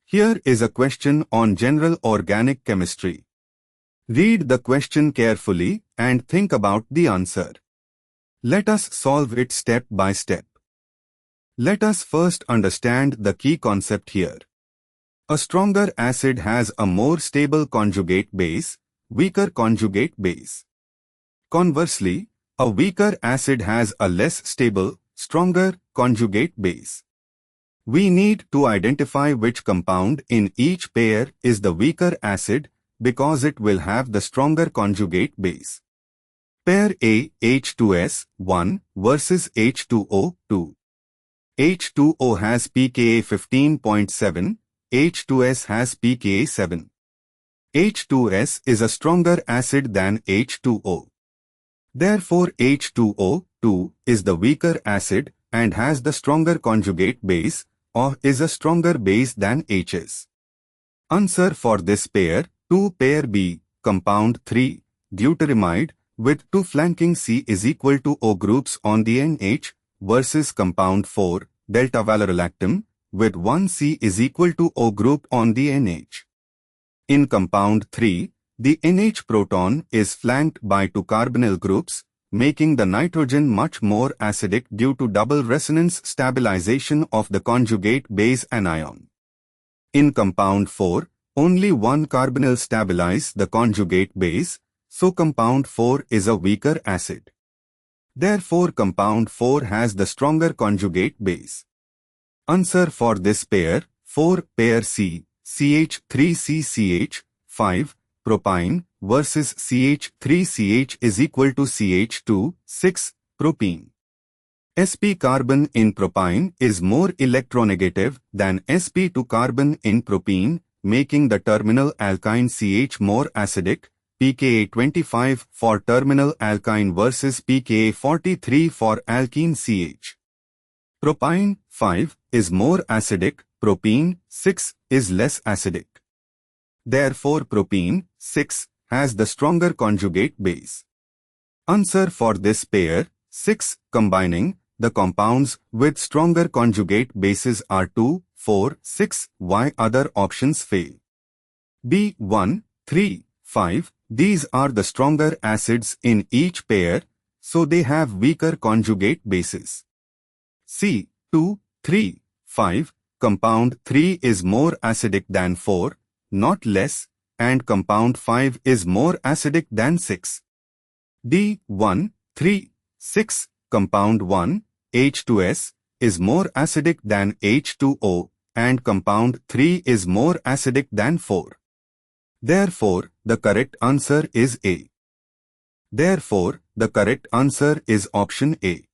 Here is a question on general organic chemistry. Read the question carefully and think about the answer. Let us solve it step by step. Let us first understand the key concept here. A stronger acid has a more stable conjugate base, weaker conjugate base. Conversely, a weaker acid has a less stable, stronger conjugate base. We need to identify which compound in each pair is the weaker acid because it will have the stronger conjugate base. Pair A, H2S, 1 versus H2O, 2. H2O has pKa 15.7, H2S has pKa 7. H2S is a stronger acid than H2O. Therefore, H2O, 2 is the weaker acid and has the stronger conjugate base or is a stronger base than Hs. Answer for this pair, 2 pair B, compound 3, deuteramide, with 2 flanking C is equal to O groups on the NH versus compound 4, delta valorolactam, with 1 C is equal to O group on the NH. In compound 3, the NH proton is flanked by 2 carbonyl groups, making the nitrogen much more acidic due to double resonance stabilization of the conjugate base anion. In compound 4, only 1 carbonyl stabilizes the conjugate base, so compound 4 is a weaker acid. Therefore, compound 4 has the stronger conjugate base. Answer for this pair, 4 pair C, CH3CCH, 5, propyne versus CH3CH is equal to CH2, 6, propene. sp carbon in propyne is more electronegative than sp2 carbon in propene, making the terminal alkyne CH more acidic, pKa 25 for terminal alkyne versus pKa 43 for alkene CH. Propyne, 5, is more acidic, propene, 6, is less acidic. Therefore, propene, 6, has the stronger conjugate base. Answer for this pair, 6, combining the compounds with stronger conjugate bases are 2, 4, 6, why other options fail. B, 1, 3, 5, these are the stronger acids in each pair, so they have weaker conjugate bases. C, 2, 3, 5, compound 3 is more acidic than 4, not less, and compound 5 is more acidic than 6. D, 1, 3, 6, compound 1, H2S, is more acidic than H2O, and compound 3 is more acidic than 4. Therefore, the correct answer is A. Therefore, the correct answer is option A.